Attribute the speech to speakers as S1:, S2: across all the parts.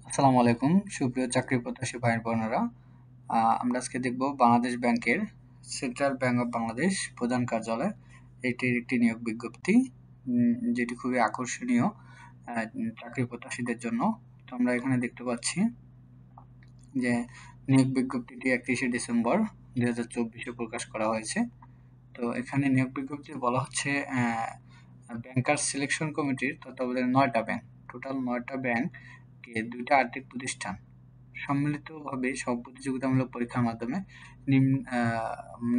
S1: আসসালামু আলাইকুম সুপ্রিয় চাকরি প্রত্যাশী ভাই বোনেরা। আমরা আজকে দেখব বাংলাদেশ ব্যাংকের সেন্ট্রাল ব্যাংক অফ বাংলাদেশ প্রধান কার্যালয় এটির একটি নিয়োগ বিজ্ঞপ্তি, যেটি খুবই আকর্ষণীয় চাকরি প্রত্যাশীদের জন্য। তো আমরা এখানে দেখতে পাচ্ছি যে নিয়োগ বিজ্ঞপ্তিটি 31শে ডিসেম্বর 2024 প্রকাশ করা হয়েছে। তো এখানে নিয়োগ বিজ্ঞপ্তি বলা হচ্ছে ব্যাংকার সিলেকশন কমিটির তত্ত্বাবধানে 9টা ব্যাংক, টোটাল 9টা ব্যাংক, 2টা আর্থিক প্রতিষ্ঠান সম্মিলিতভাবে সব প্রতিযোগিতামূলক পরীক্ষার মাধ্যমে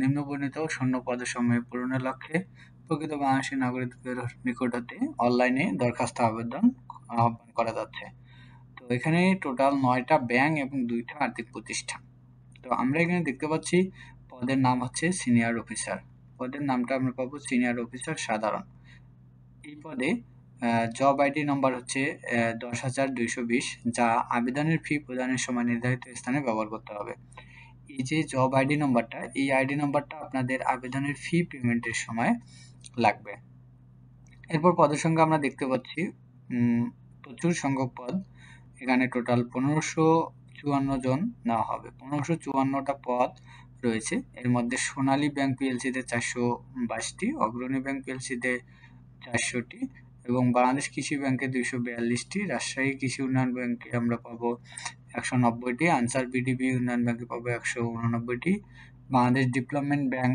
S1: নিম্নবর্ণিত শূন্য পদসমূহ পূরণের লক্ষ্যে প্রকৃত বাংলাদেশী নাগরিকদের নিকট হতে অনলাইনে দরখাস্ত আহ্বান করা যাচ্ছে। তো এখানে টোটাল 9টা ব্যাংক এবং 2টা আর্থিক প্রতিষ্ঠান। তো আমরা এখানে দেখতে পাচ্ছি পদের নাম হচ্ছে সিনিয়র অফিসার। পদের নামটা আমরা পাবো সিনিয়র অফিসার সাধারণ। এই পদে জব আইডি নাম্বার হচ্ছে 10,220, যা আবেদনের ফি প্রদানের সময় নির্ধারিত স্থানে ব্যবহার করতে হবে। এই যে জব আইডি নাম্বারটা, এই আইডি নাম্বারটা আপনাদের আবেদনের ফি পেমেন্টের সময় লাগবে। এরপর পদের সংখ্যা আমরা দেখতে পাচ্ছি প্রচুর সংখ্যক পদ। এখানে টোটাল 1554 জন নেওয়া হবে। 1554টা পদ রয়েছে। এর মধ্যে সোনালী ব্যাংক পিএলসিতে 422টি, অগ্রণী ব্যাংক পিএলসিতে 400টি এবং বাংলাদেশ কৃষি ব্যাংকে 242টি, রাজশাহী কৃষি উন্নয়ন ব্যাংকে আমরা পাবো 190টি, আনসার বিডিবি উন্নয়ন ব্যাংকে পাবো 189টি, বাংলাদেশ ডেভেলপমেন্ট ব্যাংক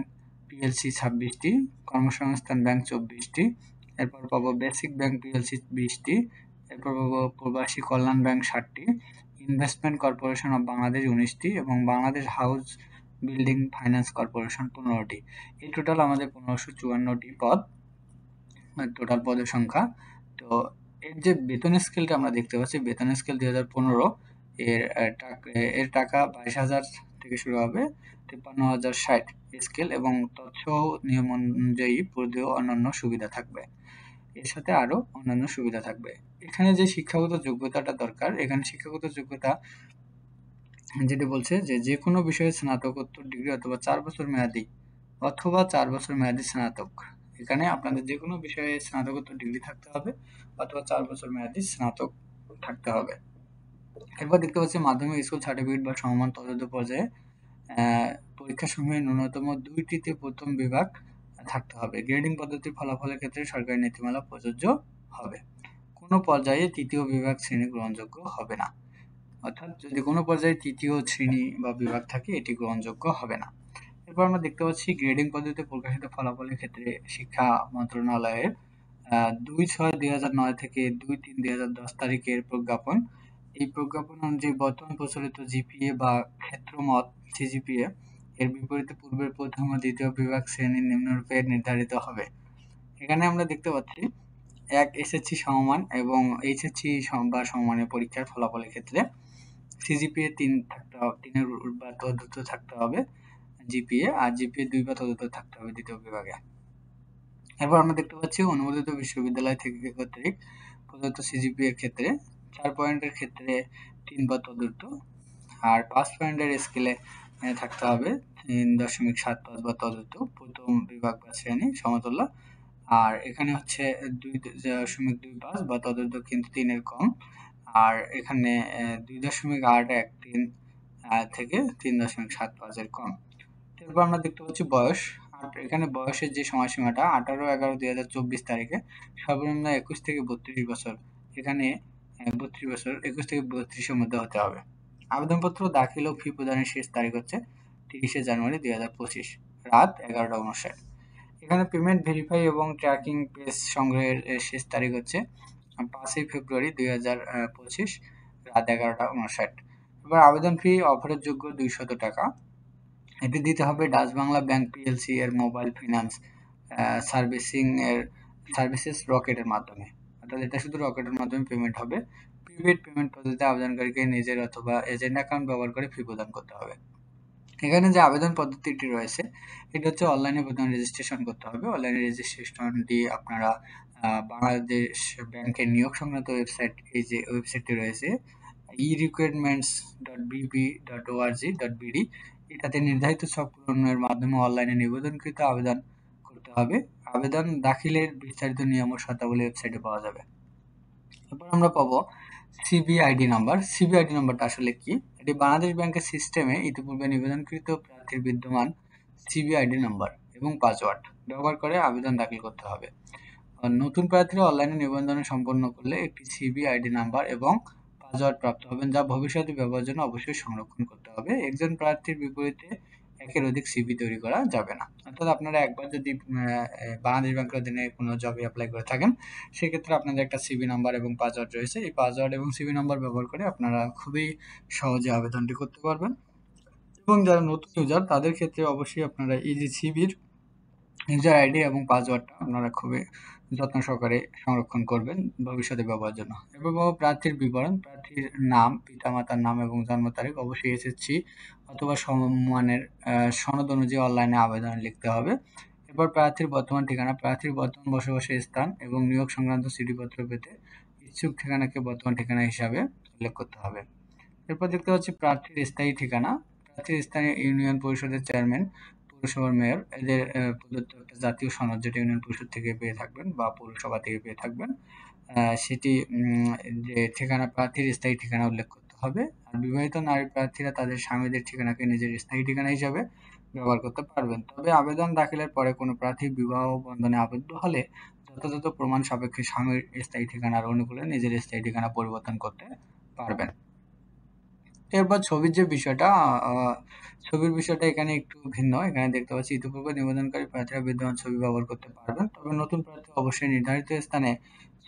S1: পিএলসি 26টি, কর্মসংস্থান ব্যাংক 24টি, এরপর পাবো বেসিক ব্যাংক পিএলসি 20টি, এরপর পাবো প্রবাসী কল্যাণ ব্যাংক 60টি, ইনভেস্টমেন্ট কর্পোরেশন অফ বাংলাদেশ 19টি এবং Bangladesh house building finance corporation 15টি। এই টোটাল আমাদের 1554টি পদ, টোটাল পদের সংখ্যা। তো এর যে বেতন স্কেলটা আমরা দেখতে পাচ্ছি, বেতন স্কেল 2015 এর টাকা 22,000 থেকে শুরু হবে, 53,060 স্কেল এবং তৎসহ নিয়ম অনুযায়ী পূর্বেও অন্যান্য সুবিধা থাকবে। এর সাথে আরো অন্যান্য সুবিধা থাকবে। এখানে যে শিক্ষাগত যোগ্যতাটা দরকার, এখানে শিক্ষাগত যোগ্যতা যেটি বলছে যে কোনো বিষয়ে স্নাতকোত্তর ডিগ্রি অথবা 4 বছর মেয়াদী স্নাতক। এখানে আপনাদের যে কোনো বিষয়ে স্নাতকোত্তর ডিগ্রি থাকতে হবে অথবা 4 বছর মেয়াদী স্নাতক থাকতে হবে। এরপর দেখতে পাচ্ছি মাধ্যমিক স্কুল সার্টিফিকেট বা সমমান তদন্ত পর্যায়ে পরীক্ষা সমূহে ন্যূনতম 2টিতে প্রথম বিভাগ থাকতে হবে। গ্রেডিং পদ্ধতির ফলাফলের ক্ষেত্রে সরকারি নীতিমালা প্রযোজ্য হবে। কোনো পর্যায়ে তৃতীয় বিভাগ শ্রেণী গ্রহণযোগ্য হবে না, অর্থাৎ যদি কোনো পর্যায়ে তৃতীয় শ্রেণী বা বিভাগ থাকে এটি গ্রহণযোগ্য হবে না। এরপর আমরা দেখতে পাচ্ছি গ্রেডিং পদ্ধতিতে প্রকাশিত ফলাফলের ক্ষেত্রে শিক্ষা মন্ত্রণালয়ের 2/6/2009 থেকে 2/3/2010 তারিখের প্রজ্ঞাপন। এই প্রজ্ঞাপন অনুযায়ী বর্তমান প্রচলিত জিপিএ বা ক্ষেত্রমত সিজিপিএ এর বিপরীতে পূর্বের প্রথম ও দ্বিতীয় বিভাগ শ্রেণী নিম্নরূপে নির্ধারিত হবে। এখানে আমরা দেখতে পাচ্ছি এক এসএসসি সমমান এবং এইচএসসি বা সমমানের পরীক্ষার ফলাফলের ক্ষেত্রে সিজিপিএ 3 থাকতে হবে, 3-এর বা তদুর্ধ্ব থাকতে হবে জিপিএ, আর জিপিএ 2 বা তদুর্ধ্ব থাকতে হবে দ্বিতীয় বিভাগে। এরপর আমরা দেখতে পাচ্ছি অনুমোদিত বিশ্ববিদ্যালয় থেকে কর্তৃক প্রদত্ত সিজিপিএ এর ক্ষেত্রে 4 পয়েন্টের ক্ষেত্রে 3 বা তদুর্ধ্ব, আর 5 পয়েন্টের স্কেলে থাকতে হবে 3.75 বা তদুর্ধ্ব প্রথম বিভাগ বা শ্রেণী সমতুল্য। আর এখানে হচ্ছে 2.25 বা তদুর্ধ্ব কিন্তু 3-এর কম, আর এখানে 2.813 থেকে 3.75 এর কম। এরপর আমরা দেখতে পাচ্ছি বয়স। এখানে বয়সের যে সময়সীমাটা 18/11/2024 তারিখে সর্বনিম্ন 21 থেকে 32 বছর, এখানে 32 বছর 21 থেকে 32 এর মধ্যে হতে হবে। আবেদনপত্র দাখিল ও ফি প্রদানের শেষ তারিখ হচ্ছে 30শে জানুয়ারি 2025 রাত 11:59। এখানে পেমেন্ট ভেরিফাই এবং ট্র্যাকিং পেজ সংগ্রহের শেষ তারিখ হচ্ছে 5ই ফেব্রুয়ারি 2025 রাত 11:59। এবার আবেদন ফি অফারের যোগ্য 200 টাকা। এটি দিতে হবে ডাচ বাংলা ব্যাংক পিএলসি এর মোবাইল ফিনান্স সার্ভিসেস রকেটের মাধ্যমে, অর্থাৎ এটা শুধু রকেটের মাধ্যমে পেমেন্ট হবে। প্রিপেড পেমেন্ট পদ্ধতিতে আবেদনকারীকে নিজের অথবা এজেন্ট অ্যাকাউন্ট ব্যবহার করে ফি প্রদান করতে হবে। এখানে যে আবেদন পদ্ধতিটি রয়েছে এটা হচ্ছে অনলাইনে প্রথমে রেজিস্ট্রেশন করতে হবে। অনলাইনে রেজিস্ট্রেশনটি আপনারা বাংলাদেশ ব্যাংকের নিয়োগ সংক্রান্ত ওয়েবসাইট, এই যে ওয়েবসাইটটি রয়েছে erecruitments.bp.org.bd, এটাতে নির্ধারিত সব পূরণের মাধ্যমে অনলাইনে নিবন্ধনকৃত আবেদন করতে হবে। আবেদন দাখিলের বিস্তারিত নিয়ম ও শর্তাবলী ওয়েবসাইটে পাওয়া যাবে। এরপর আমরা পাবো সিবিআইডি নাম্বার। সিবিআইডি নাম্বারটা আসলে কি? এটি বাংলাদেশ ব্যাংকের সিস্টেমে ইতিপূর্বে নিবেদনকৃত প্রার্থীর বিদ্যমান সিবিআইডি নাম্বার এবং পাসওয়ার্ড ব্যবহার করে আবেদন দাখিল করতে হবে। আর নতুন প্রার্থীরা অনলাইনে নিবন্ধন সম্পন্ন করলে একটি সিবিআইডি নাম্বার এবং পাসওয়ার্ড প্রাপ্ত হবেন, যা ভবিষ্যতে ব্যবহারের জন্য অবশ্যই সংরক্ষণ করতে হবে। একজন প্রার্থীর বিপরীতে একের অধিক সিভি তৈরি করা যাবে না। অর্থাৎ আপনারা একবার যদি বাংলাদেশ ব্যাংকের অধীনে কোনো জবে অ্যাপ্লাই করে থাকেন, সেক্ষেত্রে আপনাদের একটা সিভি নাম্বার এবং পাসওয়ার্ড রয়েছে। এই পাসওয়ার্ড এবং সিভি নাম্বার ব্যবহার করে আপনারা খুবই সহজে আবেদনটি করতে পারবেন। এবং যারা নতুন ইউজার তাদের ক্ষেত্রে অবশ্যই আপনারা এই যে সিভির ইউজার আইডি এবং পাসওয়ার্ডটা আপনারা খুবই যত্ন সহকারে সংরক্ষণ করবেন ভবিষ্যতে ব্যবহারের জন্য। এবং প্রার্থীর বিবরণ, প্রার্থীর নাম, পিতামাতার নাম এবং জন্ম তারিখ অবশ্যই এসএসসি অথবা সমমানের সনদ অনুযায়ী অনলাইনে আবেদন লিখতে হবে। এরপর প্রার্থীর বর্তমান ঠিকানা, প্রার্থীর বর্তমান বসবাসের স্থান এবং নিয়োগ সংক্রান্ত চিঠিপত্র পেতে ইচ্ছুক ঠিকানাকে বর্তমান ঠিকানা হিসাবে উল্লেখ করতে হবে। এরপর দেখতে পাচ্ছি প্রার্থীর স্থায়ী ঠিকানা। প্রার্থীর স্থানীয় ইউনিয়ন পরিষদের চেয়ারম্যান, পৌরসভার মেয়র এদের প্রদত্ত একটা জাতীয় সনদ, যেটা ইউনিয়ন পরিষদ থেকে পেয়ে থাকবেন বা পৌরসভা থেকে পেয়ে থাকবেন, সেটি যে ঠিকানা, প্রার্থীর স্থায়ী ঠিকানা উল্লেখ করতে হবে। আর বিবাহিত নারী প্রার্থীরা তাদের স্বামীদের ঠিকানাকে নিজের স্থায়ী ঠিকানা হিসাবে ব্যবহার করতে পারবেন। তবে আবেদন দাখিলের পরে কোনো প্রার্থী বিবাহ বন্ধনে আবদ্ধ হলে যথাযথ প্রমাণ সাপেক্ষে স্বামীর স্থায়ী ঠিকানার অনুকূলে নিজের স্থায়ী ঠিকানা পরিবর্তন করতে পারবেন। এরপর ছবির যে বিষয়টা, ছবির বিষয়টা এখানে একটু ভিন্ন। এখানে দেখতে পাচ্ছি ইতিপূর্বে নিবেদনকারী প্রার্থীরা বিদ্যমান ছবি ব্যবহার করতে পারবেন, তবে নতুন প্রার্থী অবশ্যই নির্ধারিত স্থানে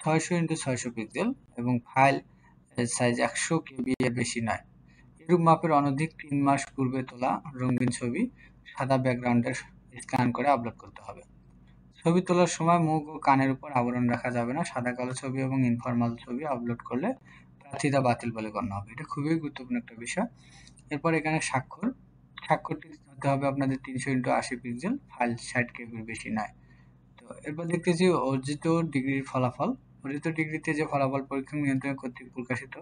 S1: 600x600 পিক্সেল এবং ফাইল সাইজ 100 KB এর বেশি নয়। এরূপ মাপের অনধিক 3 মাস পূর্বে তোলা রঙিন ছবি সাদা ব্যাকগ্রাউন্ডে স্ক্যান করে আপলোড করতে হবে। ছবি তোলার সময় মুখ ও কানের উপর আবরণ রাখা যাবে না। সাদা কালো ছবি এবং ইনফরমাল ছবি আপলোড করলে প্রার্থিতা বাতিল বলে গণ্য হবে। এটা খুবই গুরুত্বপূর্ণ একটা বিষয়। এরপর এখানে স্বাক্ষর, স্বাক্ষরটি হতে হবে আপনাদের 300x80 পিক্সেল, ফাইল 60 KB এর বেশি নয়। তো এরপর দেখতেছি অর্জিত ডিগ্রির ফলাফল। অর্জিত ডিগ্রিতে যে ফলাফল পরীক্ষা নিয়ন্ত্রণ কর্তৃক প্রকাশিত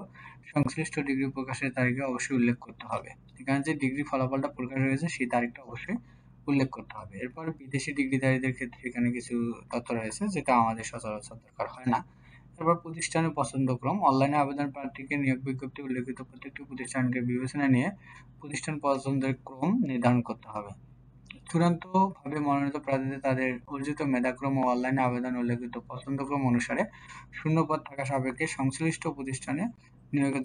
S1: সংশ্লিষ্ট ডিগ্রি প্রকাশের তারিখে অবশ্যই উল্লেখ করতে হবে। এখানে যে ডিগ্রি ফলাফলটা প্রকাশ হয়েছে সেই তারিখটা অবশ্যই উল্লেখ করতে হবে। এরপর বিদেশি ডিগ্রিধারীদের ক্ষেত্রে এখানে কিছু তথ্য রয়েছে, যেটা আমাদের সচরাচর দরকার হয় না। এরপর প্রতিষ্ঠানের পছন্দক্রম, অনলাইনে আবেদন প্রার্থীকে নিয়োগ বিজ্ঞপ্তি উল্লেখিত প্রত্যেকটি প্রতিষ্ঠানকে বিবেচনায় নিয়ে প্রতিষ্ঠান পছন্দের ক্রম নির্ধারণ করতে হবে। চূড়ান্তভাবে মনোনীত প্রার্থীদের তাদের অর্জিত মেধাক্রম ও অনলাইনে আবেদন উল্লেখিত পছন্দক্রম অনুসারে শূন্যপদ থাকা সাপেক্ষে সংশ্লিষ্ট প্রতিষ্ঠানে নিয়োগের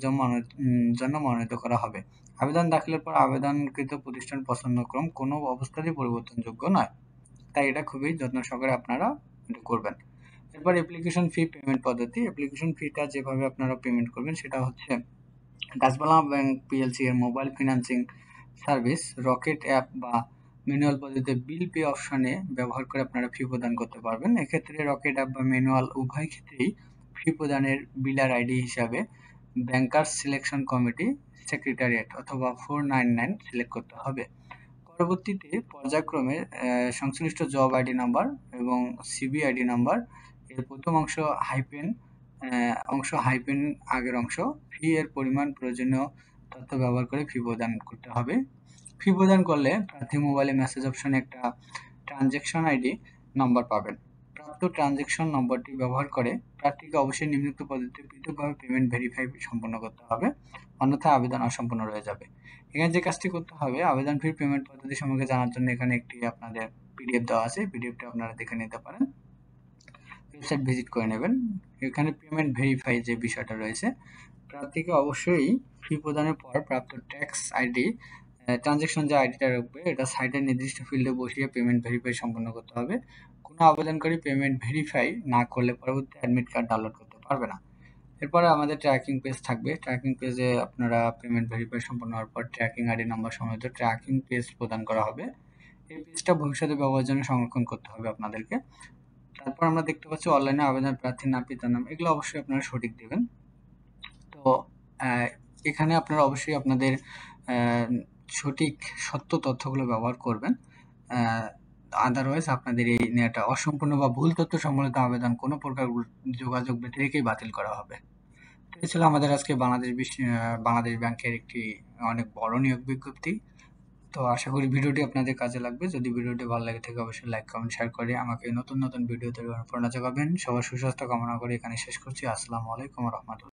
S1: জন্য মনোনীত করা হবে। আবেদন দাখিলের পর আবেদনকৃত প্রতিষ্ঠান পছন্দক্রম কোনো অবস্থাতেই পরিবর্তনযোগ্য নয়, তাই এটা খুবই যত্ন সহকারে আপনারা এটা করবেন। এরপর অ্যাপ্লিকেশন ফি পেমেন্ট পদ্ধতি। অ্যাপ্লিকেশন ফিটা যেভাবে আপনারা পেমেন্ট করবেন সেটা হচ্ছে ডাচবাংলা ব্যাংক পিএলসি এর mobile financing service, rocket app বা ম্যানুয়াল পদ্ধতিতে বিল পে অপশনে ব্যবহার করে আপনারা ফি প্রদান করতে পারবেন। এক্ষেত্রে রকেট অ্যাপ বা ম্যানুয়াল উভয় ক্ষেত্রেই ফি প্রদানের বিলার আইডি হিসাবে ব্যাংকার্স সিলেকশন কমিটি সেক্রেটারিয়েট অথবা 499 সিলেক্ট করতে হবে। পরবর্তীতে পর্যায়ক্রমে সংশ্লিষ্ট জব আইডি নাম্বার এবং সিবি আইডি নাম্বার এর প্রথম অংশ হাইফেন আগের অংশ, ফি এর পরিমাণ প্রয়োজনীয় তথ্য ব্যবহার করে ফি প্রদান করতে হবে। ফি প্রদান করলে প্রার্থী মোবাইলে মেসেজ অপশনে একটা ট্রানজ্যাকশন আইডি নম্বর পাবেন। প্রাপ্ত ট্রানজ্যাকশন নম্বরটি ব্যবহার করে প্রার্থীকে অবশ্যই নিম্নোক্ত পদ্ধতিতে পৃথকভাবে পেমেন্ট ভেরিফাই সম্পন্ন করতে হবে, অন্যথায় আবেদন অসম্পূর্ণ রয়ে যাবে। এখানে যে কাজটি করতে হবে, আবেদন ফি পেমেন্ট পদ্ধতি সম্পর্কে জানার জন্য এখানে একটি আপনাদের পিডিএফ দেওয়া আছে, পিডিএফটা আপনারা দেখে নিতে পারেন, ওয়েবসাইট ভিজিট করে নেবেন। এখানে পেমেন্ট ভেরিফাই যে বিষয়টা রয়েছে, প্রার্থীকে অবশ্যই ফি প্রদানের পর প্রাপ্ত ট্যাক্স আইডি ট্রানজ্যাকশন যে আইডিটা রাখবে এটা সাইটের নির্দিষ্ট ফিল্ডে বসিয়ে পেমেন্ট ভেরিফাই সম্পন্ন করতে হবে। কোনো আবেদনকারী পেমেন্ট ভেরিফাই না করলে পরবর্তী অ্যাডমিট কার্ড ডাউনলোড করতে পারবে না। এরপরে আমাদের ট্র্যাকিং পেজ থাকবে। ট্র্যাকিং পেজে আপনারা পেমেন্ট ভেরিফাই সম্পন্ন হওয়ার পর ট্র্যাকিং আইডি নাম্বার সমেত ট্র্যাকিং পেজ প্রদান করা হবে। এই পেজটা ভবিষ্যতে ব্যবহারের জন্য সংরক্ষণ করতে হবে আপনাদেরকে। তারপর আমরা দেখতে পাচ্ছি অনলাইনে আবেদন প্রার্থীর নাম, পিতার নাম, এগুলো অবশ্যই আপনারা সঠিক দেবেন। তো এখানে আপনারা অবশ্যই আপনাদের সঠিক সত্য তথ্যগুলো ব্যবহার করবেন। আদারওয়াইজ আপনাদের এই নেওয়াটা অসম্পূর্ণ বা ভুল তথ্য সম্বলিত আবেদন কোনো প্রকার যোগাযোগ ব্যতিরেকেই বাতিল করা হবে। তো এই ছিল আমাদের আজকে বাংলাদেশ ব্যাংকের একটি অনেক বড় নিয়োগ বিজ্ঞপ্তি। তো আশা করি ভিডিওটি আপনাদের কাজে লাগবে। যদি ভিডিওটি ভালো লাগে থাকে অবশ্যই লাইক, কমেন্ট, শেয়ার করে আমাকে নতুন নতুন ভিডিও তৈরি করার প্রেরণা যোগাবেন। সবার সুস্বাস্থ্য কামনা করে এখানে শেষ করছি। আসসালামু আলাইকুম ওয়া রাহমাতুল্লাহ।